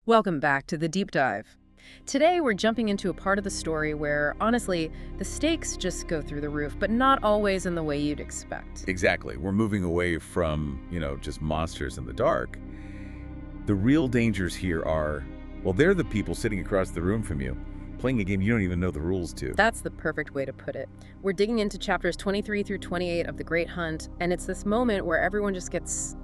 Welcome back to The Deep Dive. Today we're jumping into a part of the story where, honestly, the stakes just go through the roof, but not always in the way you'd expect. Exactly. We're moving away from, just monsters in the dark. The real dangers here are, well, they're the people sitting across the room from you, playing a game you don't even know the rules to. That's the perfect way to put it. We're digging into chapters 23 through 28 of The Great Hunt, and it's this moment where everyone just gets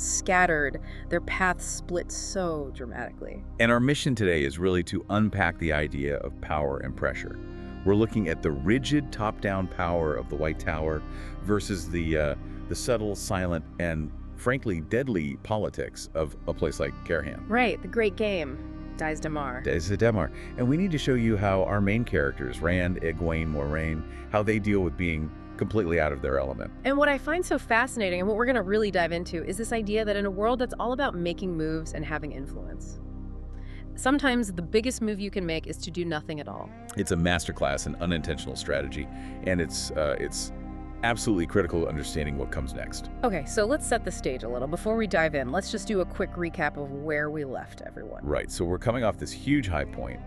scattered, their paths split so dramatically. And our mission today is really to unpack the idea of power and pressure. We're looking at the rigid top-down power of the White Tower versus the subtle, silent, and frankly deadly politics of a place like Cairhien. Right, the great game, Daes Dae'mar. Daes Dae'mar. And we need to show you how our main characters, Rand, Egwene, Moiraine, how they deal with being completely out of their element. And what I find so fascinating, and what we're going to really dive into, is this idea that in a world that's all about making moves and having influence, sometimes the biggest move you can make is to do nothing at all. It's a masterclass in unintentional strategy, and it's absolutely critical to understanding what comes next. Okay, so let's set the stage a little. Before we dive in, let's just do a quick recap of where we left everyone. Right, so we're coming off this huge high point.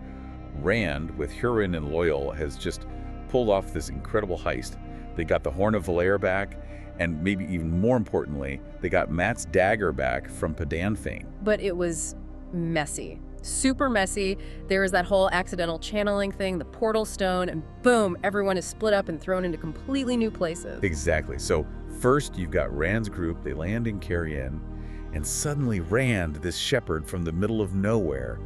Rand, with Hurin and Loial, has just pulled off this incredible heist. They got the Horn of Valere back, and maybe even more importantly, they got Mat's dagger back from Padan fame. But it was messy. Super messy. There was that whole accidental channeling thing, the portal stone, and boom, everyone is split up and thrown into completely new places. Exactly. So first you've got Rand's group, they land in Cairhien, and suddenly Rand, this shepherd from the middle of nowhere,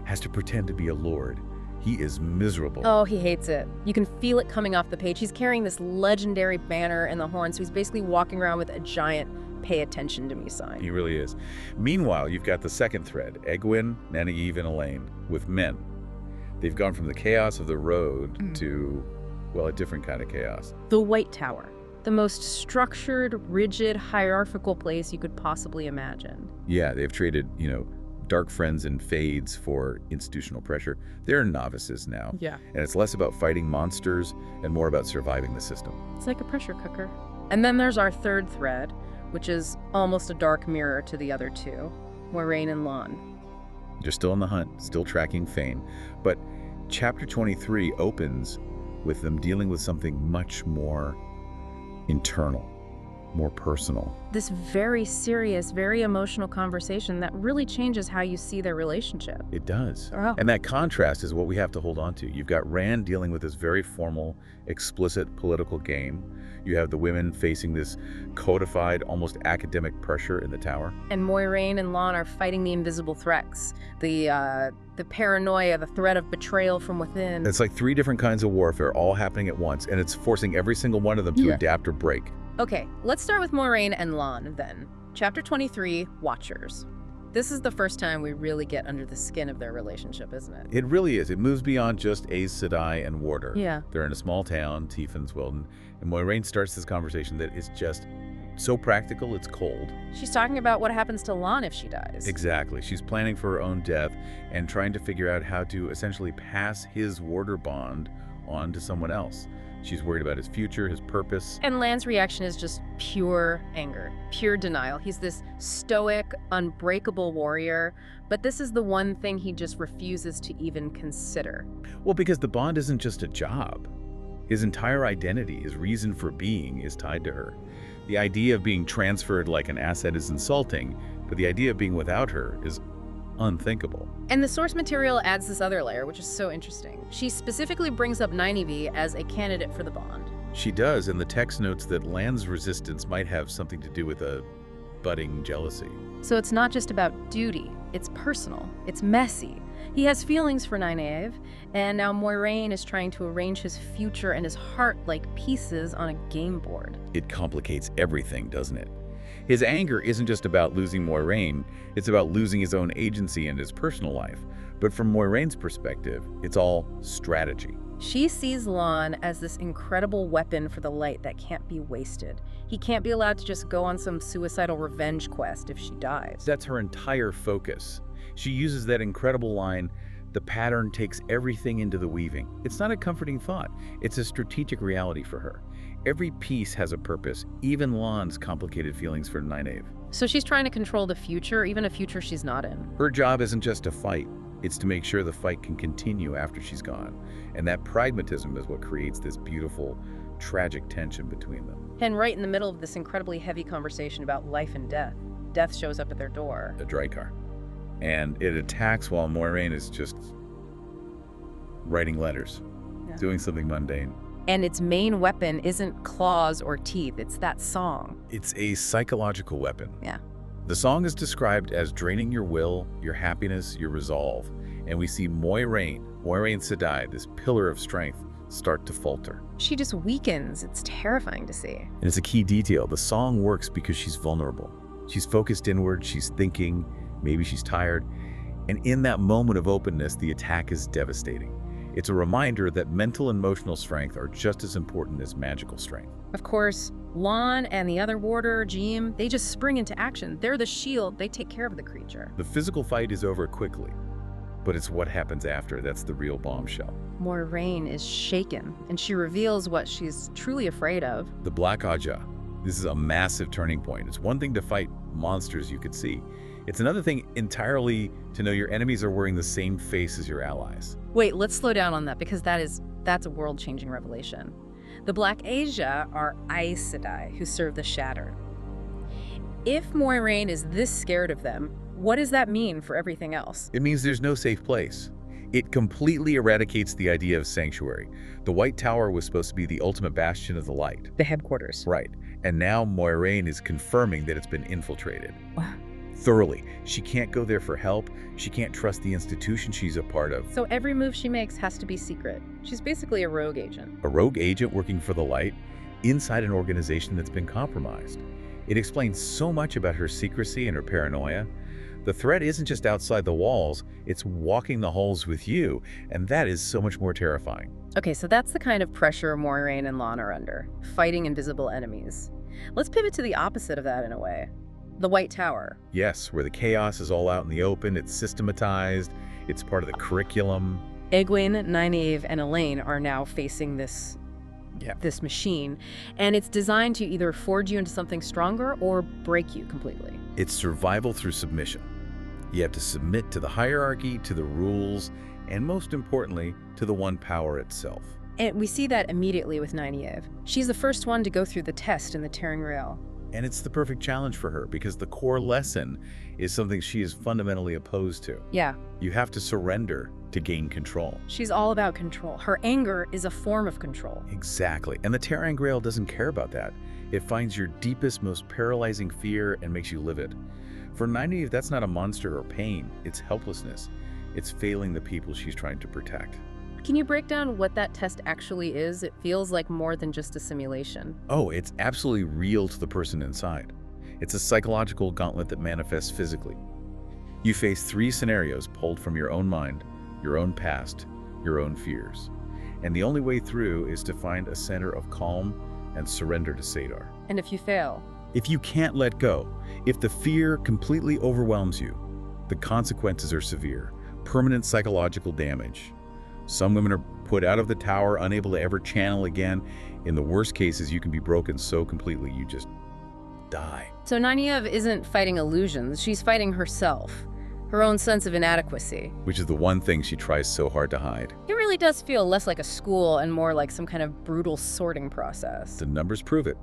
has to pretend to be a lord. He is miserable. Oh, he hates it. You can feel it coming off the page. He's carrying this legendary banner and the horn, so he's basically walking around with a giant "pay attention to me" sign. He really is. Meanwhile, you've got the second thread, Egwene, Nynaeve, and Elaine, with men. They've gone from the chaos of the road to, well, a different kind of chaos. The White Tower. The most structured, rigid, hierarchical place you could possibly imagine. Yeah, they've traded, dark friends and fades for institutional pressure. They're novices now. Yeah. And it's less about fighting monsters and more about surviving the system. It's like a pressure cooker. And then there's our third thread, which is almost a dark mirror to the other two, Moiraine and Lon. They're still on the hunt, still tracking Fane. But chapter 23 opens with them dealing with something much more internal, more personal. This very serious, very emotional conversation that really changes how you see their relationship. It does. Oh. And that contrast is what we have to hold on to. You've got Rand dealing with this very formal, explicit political game. You have the women facing this codified, almost academic pressure in the tower. And Moiraine and Lon are fighting the invisible threats, the paranoia, the threat of betrayal from within. It's like three different kinds of warfare all happening at once, and it's forcing every single one of them to adapt or break. Okay, let's start with Moiraine and Lon then. Chapter 23, Watchers. This is the first time we really get under the skin of their relationship, isn't it? It really is. It moves beyond just Aes Sedai and Warder. Yeah. They're in a small town, Tiefen's Wilden, and Moiraine starts this conversation that is just so practical, it's cold. She's talking about what happens to Lon if she dies. Exactly. She's planning for her own death and trying to figure out how to essentially pass his Warder bond on to someone else. She's worried about his future, his purpose. And Lan's reaction is just pure anger, pure denial. He's this stoic, unbreakable warrior, but this is the one thing he just refuses to even consider. Well, because the bond isn't just a job. His entire identity, his reason for being, is tied to her. The idea of being transferred like an asset is insulting, but the idea of being without her is unthinkable. And the source material adds this other layer, which is so interesting. She specifically brings up Nynaeve as a candidate for the bond. She does, and the text notes that Lan's resistance might have something to do with a budding jealousy. So it's not just about duty, it's personal, it's messy. He has feelings for Nynaeve, and now Moiraine is trying to arrange his future and his heart like pieces on a game board. It complicates everything, doesn't it? His anger isn't just about losing Moiraine, it's about losing his own agency in his personal life. But from Moiraine's perspective, it's all strategy. She sees Lon as this incredible weapon for the light that can't be wasted. He can't be allowed to just go on some suicidal revenge quest if she dies. That's her entire focus. She uses that incredible line, "The pattern takes everything into the weaving." It's not a comforting thought, it's a strategic reality for her. Every piece has a purpose, even Lon's complicated feelings for Nynaeve. So she's trying to control the future, even a future she's not in. Her job isn't just to fight, it's to make sure the fight can continue after she's gone. And that pragmatism is what creates this beautiful, tragic tension between them. And right in the middle of this incredibly heavy conversation about life and death, death shows up at their door. A Drakkar. And it attacks while Moiraine is just writing letters, doing something mundane. And its main weapon isn't claws or teeth, it's that song. It's a psychological weapon. Yeah. The song is described as draining your will, your happiness, your resolve. And we see Moiraine Sedai, this pillar of strength, start to falter. She just weakens. It's terrifying to see. And it's a key detail. The song works because she's vulnerable. She's focused inward, she's thinking, maybe she's tired. And in that moment of openness, the attack is devastating. It's a reminder that mental and emotional strength are just as important as magical strength. Of course, Lon and the other warder, Jeem, they just spring into action. They're the shield. They take care of the creature. The physical fight is over quickly, but it's what happens after that's the real bombshell. Moiraine is shaken, and she reveals what she's truly afraid of. The Black Aja. This is a massive turning point. It's one thing to fight monsters you could see. It's another thing entirely to know your enemies are wearing the same face as your allies. Wait, let's slow down on that because that's a world-changing revelation. The Black Aja are Aes Sedai, who serve the Shattered. If Moiraine is this scared of them, what does that mean for everything else? It means there's no safe place. It completely eradicates the idea of sanctuary. The White Tower was supposed to be the ultimate bastion of the light. The headquarters. Right. And now Moiraine is confirming that it's been infiltrated. Wow. Thoroughly. She can't go there for help. She can't trust the institution she's a part of. So every move she makes has to be secret. She's basically a rogue agent. A rogue agent working for the light inside an organization that's been compromised. It explains so much about her secrecy and her paranoia. The threat isn't just outside the walls, it's walking the halls with you, and that is so much more terrifying. Okay, so that's the kind of pressure Moiraine and Lon are under, fighting invisible enemies. Let's pivot to the opposite of that in a way. The White Tower. Yes, where the chaos is all out in the open, it's systematized, it's part of the curriculum. Egwene, Nynaeve, and Elaine are now facing this machine, and it's designed to either forge you into something stronger or break you completely. It's survival through submission. You have to submit to the hierarchy, to the rules, and most importantly, to the one power itself. And we see that immediately with Nynaeve. She's the first one to go through the test in the Tearing Rail. And it's the perfect challenge for her because the core lesson is something she is fundamentally opposed to. Yeah. You have to surrender to gain control. She's all about control. Her anger is a form of control. Exactly. And the Tearing Grail doesn't care about that. It finds your deepest, most paralyzing fear and makes you live it. For Nynaeve, that's not a monster or pain. It's helplessness. It's failing the people she's trying to protect. Can you break down what that test actually is? It feels like more than just a simulation. Oh, it's absolutely real to the person inside. It's a psychological gauntlet that manifests physically. You face 3 scenarios pulled from your own mind, your own past, your own fears. And the only way through is to find a center of calm and surrender to Sadar. And if you fail? If you can't let go, if the fear completely overwhelms you, the consequences are severe, permanent psychological damage. Some women are put out of the tower, unable to ever channel again. In the worst cases, you can be broken so completely you just die. So Nynaeve isn't fighting illusions, she's fighting herself, her own sense of inadequacy. Which is the one thing she tries so hard to hide. It really does feel less like a school and more like some kind of brutal sorting process. The numbers prove it.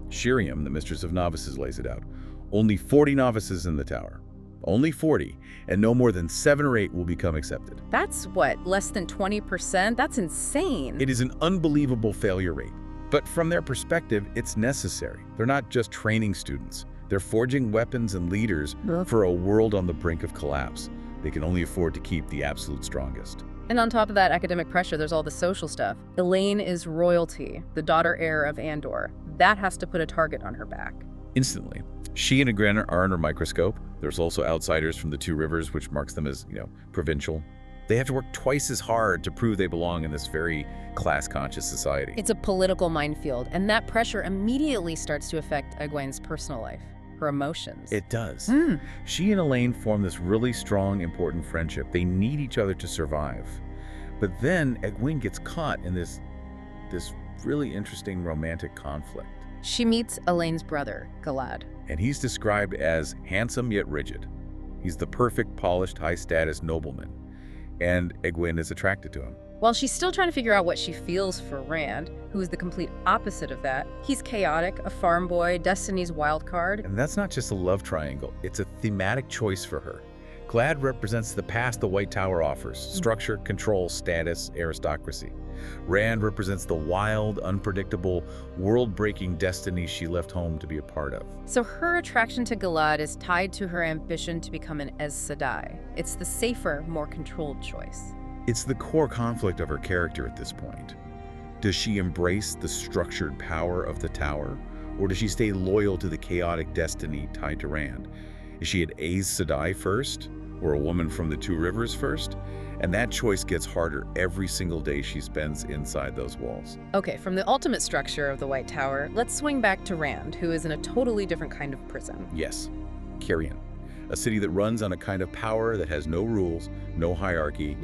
Shiriam, the Mistress of Novices, lays it out. Only 40 novices in the tower. Only 40, and no more than 7 or 8 will become accepted. That's what, less than 20%? That's insane. It is an unbelievable failure rate. But from their perspective, it's necessary. They're not just training students. They're forging weapons and leaders for a world on the brink of collapse. They can only afford to keep the absolute strongest. And on top of that academic pressure, there's all the social stuff. Elaine is royalty, the daughter heir of Andor. That has to put a target on her back. Instantly. She and Egwene are under microscope. There's also outsiders from the 2 rivers, which marks them as, provincial. They have to work twice as hard to prove they belong in this very class-conscious society. It's a political minefield, and that pressure immediately starts to affect Egwene's personal life, her emotions. It does. She and Elaine form this really strong, important friendship. They need each other to survive. But then Egwene gets caught in this really interesting romantic conflict. She meets Elaine's brother, Galad. And he's described as handsome yet rigid. He's the perfect, polished, high-status nobleman. And Egwene is attracted to him. While she's still trying to figure out what she feels for Rand, who is the complete opposite of that, he's chaotic, a farm boy, Destiny's wild card. And that's not just a love triangle, it's a thematic choice for her. Glad represents the past the White Tower offers: structure, control, status, aristocracy. Rand represents the wild, unpredictable, world-breaking destiny she left home to be a part of. So her attraction to Galad is tied to her ambition to become an Aes Sedai. It's the safer, more controlled choice. It's the core conflict of her character at this point. Does she embrace the structured power of the Tower, or does she stay loyal to the chaotic destiny tied to Rand? Is she an Aes Sedai first, or a woman from the Two Rivers first? And that choice gets harder every single day she spends inside those walls. Okay, from the ultimate structure of the White Tower, let's swing back to Rand, who is in a totally different kind of prison. Yes, Cairhien, a city that runs on a kind of power that has no rules, no hierarchy,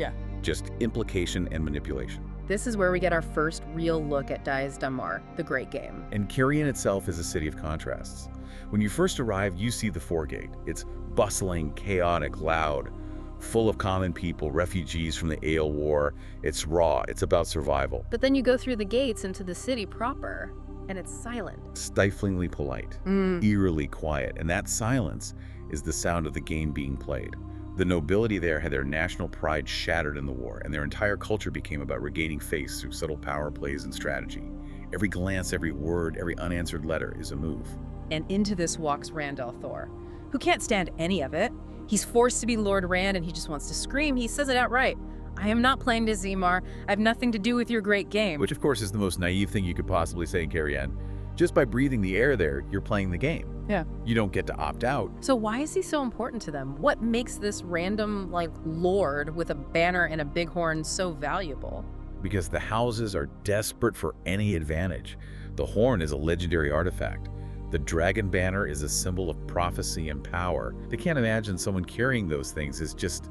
just implication and manipulation. This is where we get our first real look at Daes Dae'mar, the Great Game. And Cairhien itself is a city of contrasts. When you first arrive, you see the Foregate. It's bustling, chaotic, loud, full of common people, refugees from the Ale War. It's raw, it's about survival. But then you go through the gates into the city proper, and it's silent. Stiflingly polite, eerily quiet, and that silence is the sound of the game being played. The nobility there had their national pride shattered in the war, and their entire culture became about regaining face through subtle power plays and strategy. Every glance, every word, every unanswered letter is a move. And into this walks Rand al'Thor, who can't stand any of it. He's forced to be Lord Rand, and he just wants to scream. He says it outright. I am not playing Daes Dae'mar. I have nothing to do with your great game. Which, of course, is the most naive thing you could possibly say in Cairhien. Just by breathing the air there, you're playing the game. Yeah. You don't get to opt out. So why is he so important to them? What makes this random, lord with a banner and a bighorn so valuable? Because the houses are desperate for any advantage. The horn is a legendary artifact. The dragon banner is a symbol of prophecy and power. They can't imagine someone carrying those things as just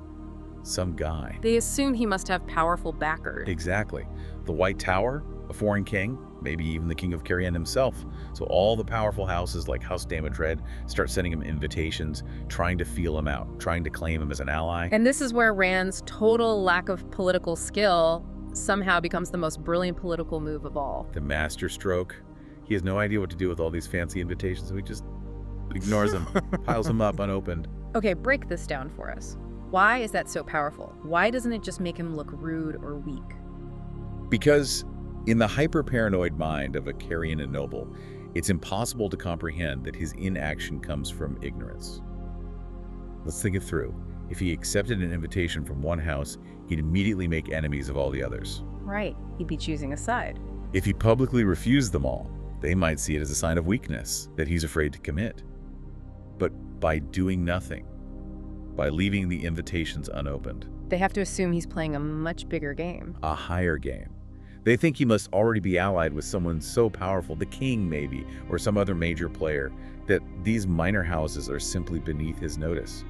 some guy. They assume he must have powerful backers. Exactly. The White Tower, a foreign king, maybe even the king of Cairhien himself. So all the powerful houses like House Damodred start sending him invitations, trying to feel him out, trying to claim him as an ally. And this is where Rand's total lack of political skill somehow becomes the most brilliant political move of all. The master stroke. He has no idea what to do with all these fancy invitations, so he just ignores them, piles them up unopened. Okay, break this down for us. Why is that so powerful? Why doesn't it just make him look rude or weak? Because in the hyper-paranoid mind of a Cairhien noble, it's impossible to comprehend that his inaction comes from ignorance. Let's think it through. If he accepted an invitation from one house, he'd immediately make enemies of all the others. Right, he'd be choosing a side. If he publicly refused them all, they might see it as a sign of weakness that he's afraid to commit. But by doing nothing, by leaving the invitations unopened, they have to assume he's playing a much bigger game. A higher game. They think he must already be allied with someone so powerful, the king maybe, or some other major player, that these minor houses are simply beneath his notice.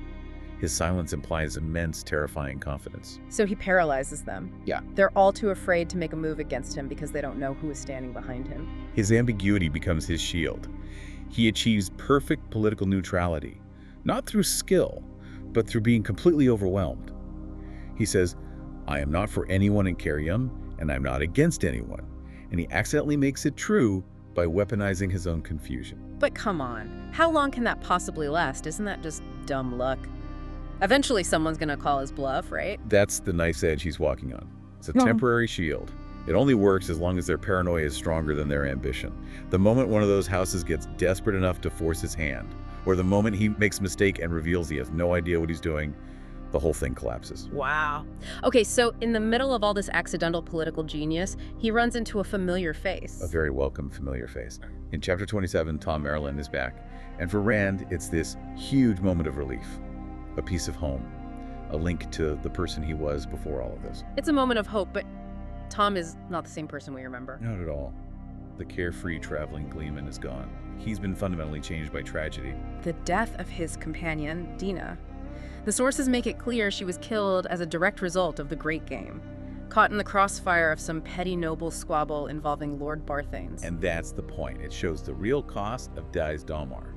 His silence implies immense, terrifying confidence. So he paralyzes them. Yeah. They're all too afraid to make a move against him because they don't know who is standing behind him. His ambiguity becomes his shield. He achieves perfect political neutrality, not through skill, but through being completely overwhelmed. He says, I am not for anyone in Cairhien, and I'm not against anyone. And he accidentally makes it true by weaponizing his own confusion. But come on, how long can that possibly last? Isn't that just dumb luck? Eventually someone's gonna call his bluff, right? That's the knife's edge he's walking on. It's a temporary shield. It only works as long as their paranoia is stronger than their ambition. The moment one of those houses gets desperate enough to force his hand, or the moment he makes a mistake and reveals he has no idea what he's doing, the whole thing collapses. Wow. Okay, so in the middle of all this accidental political genius, he runs into a familiar face. A very welcome familiar face. In chapter 27, Thom Merrilin is back. And for Rand, it's this huge moment of relief. A piece of home. A link to the person he was before all of this. It's a moment of hope, but Thom is not the same person we remember. Not at all. The carefree traveling gleeman is gone. He's been fundamentally changed by tragedy. The death of his companion, Dina. The sources make it clear she was killed as a direct result of the Great Game, caught in the crossfire of some petty noble squabble involving Lord Barthanes. And that's the point. It shows the real cost of Daes Dae'mar.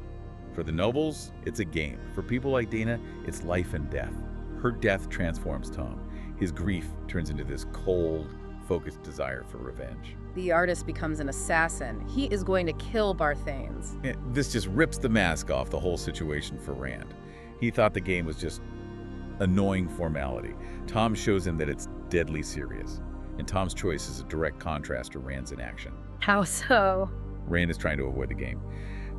For the nobles, it's a game. For people like Dana, it's life and death. Her death transforms Thom. His grief turns into this cold, focused desire for revenge. The artist becomes an assassin. He is going to kill Barthanes. This just rips the mask off the whole situation for Rand. He thought the game was just annoying formality. Thom shows him that it's deadly serious. And Thom's choice is a direct contrast to Rand's inaction. How so? Rand is trying to avoid the game.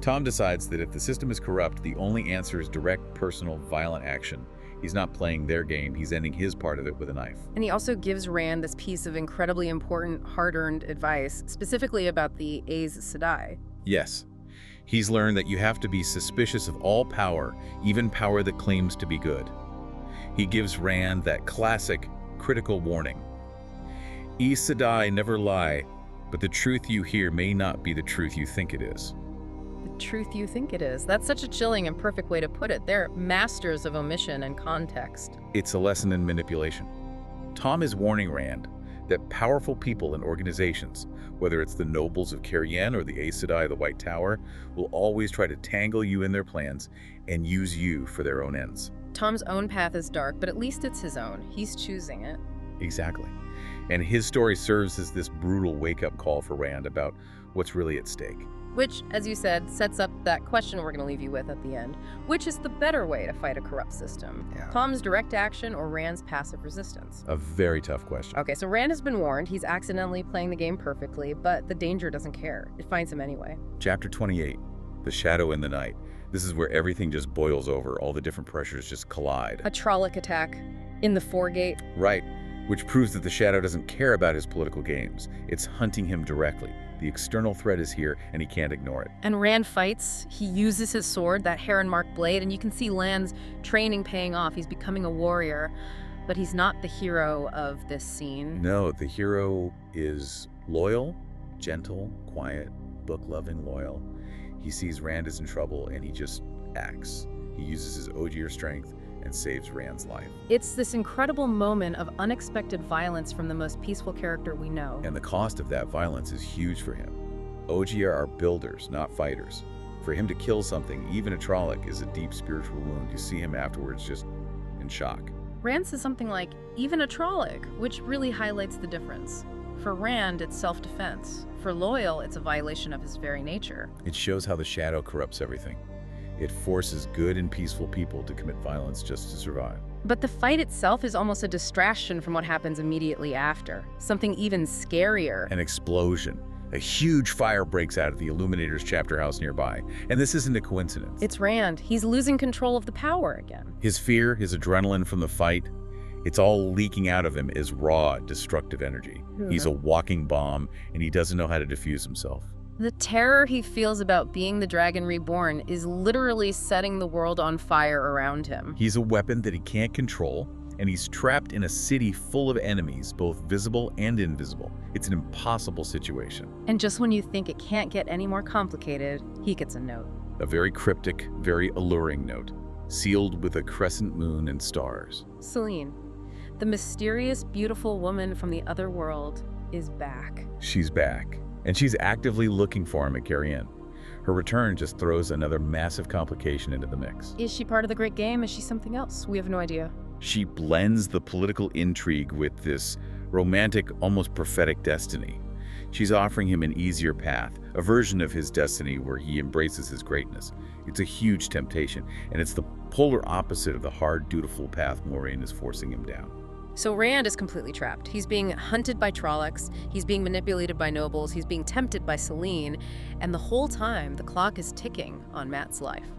Thom decides that if the system is corrupt, the only answer is direct, personal, violent action. He's not playing their game, he's ending his part of it with a knife. And he also gives Rand this piece of incredibly important, hard-earned advice, specifically about the Aes Sedai. Yes. He's learned that you have to be suspicious of all power, even power that claims to be good. He gives Rand that classic, critical warning. Aes Sedai never lie, but the truth you hear may not be the truth you think it is. The truth you think it is. That's such a chilling and perfect way to put it. They're masters of omission and context. It's a lesson in manipulation. Thom is warning Rand that powerful people and organizations, whether it's the nobles of Cairhien or the Aes Sedai, the White Tower, will always try to tangle you in their plans and use you for their own ends. Thom's own path is dark, but at least it's his own. He's choosing it. Exactly. And his story serves as this brutal wake-up call for Rand about what's really at stake. Which, as you said, sets up that question we're going to leave you with at the end. Which is the better way to fight a corrupt system? Yeah. Thom's direct action or Rand's passive resistance? A very tough question. Okay, so Rand has been warned. He's accidentally playing the game perfectly, but the danger doesn't care. It finds him anyway. Chapter 28, The Shadow in the Night. This is where everything just boils over. All the different pressures just collide. A Trolloc attack in the Foregate. Right, which proves that the Shadow doesn't care about his political games. It's hunting him directly. The external threat is here, and he can't ignore it. And Rand fights. He uses his sword, that heron-marked blade, and you can see Lan's training paying off. He's becoming a warrior, but he's not the hero of this scene. No, the hero is Loial, gentle, quiet, book-loving Loial. He sees Rand is in trouble, and he just acts. He uses his Ogier strength and saves Rand's life. It's this incredible moment of unexpected violence from the most peaceful character we know. And the cost of that violence is huge for him. Ogier are builders, not fighters. For him to kill something, even a Trolloc, is a deep spiritual wound. You see him afterwards just in shock. Rand says something like, even a Trolloc, which really highlights the difference. For Rand, it's self-defense. For Loial, it's a violation of his very nature. It shows how the Shadow corrupts everything. It forces good and peaceful people to commit violence just to survive. But the fight itself is almost a distraction from what happens immediately after. Something even scarier. An explosion. A huge fire breaks out at the Illuminator's chapter house nearby. And this isn't a coincidence. It's Rand. He's losing control of the power again. His fear, his adrenaline from the fight, it's all leaking out of him as raw, destructive energy. He's a walking bomb, and he doesn't know how to defuse himself. The terror he feels about being the Dragon Reborn is literally setting the world on fire around him. He's a weapon that he can't control, and he's trapped in a city full of enemies, both visible and invisible. It's an impossible situation. And just when you think it can't get any more complicated, he gets a note. A very cryptic, very alluring note, sealed with a crescent moon and stars. Selene, the mysterious, beautiful woman from the other world, is back. She's back. And she's actively looking for him at Cairhien. Her return just throws another massive complication into the mix. Is she part of the Great Game? Is she something else? We have no idea. She blends the political intrigue with this romantic, almost prophetic destiny. She's offering him an easier path, a version of his destiny where he embraces his greatness. It's a huge temptation, and it's the polar opposite of the hard, dutiful path Moiraine is forcing him down. So Rand is completely trapped. He's being hunted by Trollocs, he's being manipulated by nobles, he's being tempted by Selene, and the whole time the clock is ticking on Mat's life.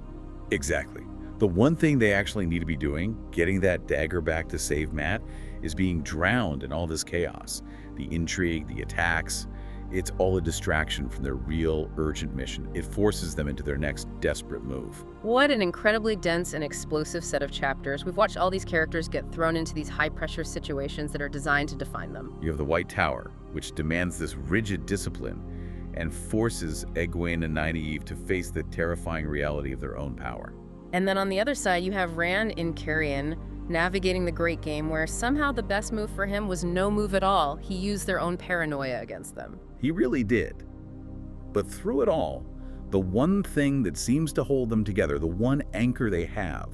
Exactly. The one thing they actually need to be doing, getting that dagger back to save Mat, is being drowned in all this chaos. The intrigue, the attacks, it's all a distraction from their real, urgent mission. It forces them into their next desperate move. What an incredibly dense and explosive set of chapters. We've watched all these characters get thrown into these high-pressure situations that are designed to define them. You have the White Tower, which demands this rigid discipline and forces Egwene and Nynaeve to face the terrifying reality of their own power. And then on the other side, you have Rand in Cairhien, navigating the Great Game, where somehow the best move for him was no move at all. He used their own paranoia against them. He really did. But through it all, The one thing that seems to hold them together, the one anchor they have,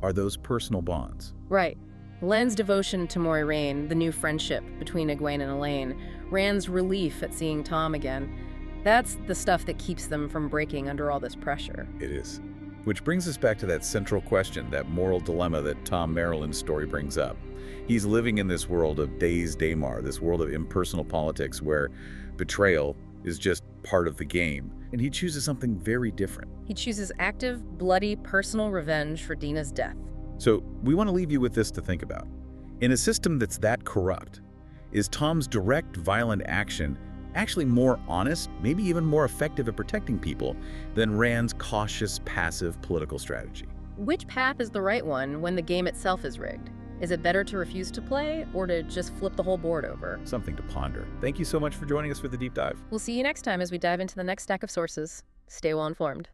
are those personal bonds. Right. Len's devotion to Moiraine, the new friendship between Egwene and Elaine, Rand's relief at seeing Thom again, that's the stuff that keeps them from breaking under all this pressure. It is. Which brings us back to that central question, that moral dilemma that Thom Merrilin's story brings up. He's living in this world of Daes Dae'mar, this world of impersonal politics where betrayal is just part of the game, and he chooses something very different. He chooses active, bloody, personal revenge for Dina's death. So we want to leave you with this to think about. In a system that's that corrupt, is Thom's direct, violent action actually more honest, maybe even more effective at protecting people than Rand's cautious, passive political strategy? Which path is the right one when the game itself is rigged? Is it better to refuse to play or to just flip the whole board over? Something to ponder. Thank you so much for joining us for the deep dive. We'll see you next time as we dive into the next stack of sources. Stay well informed.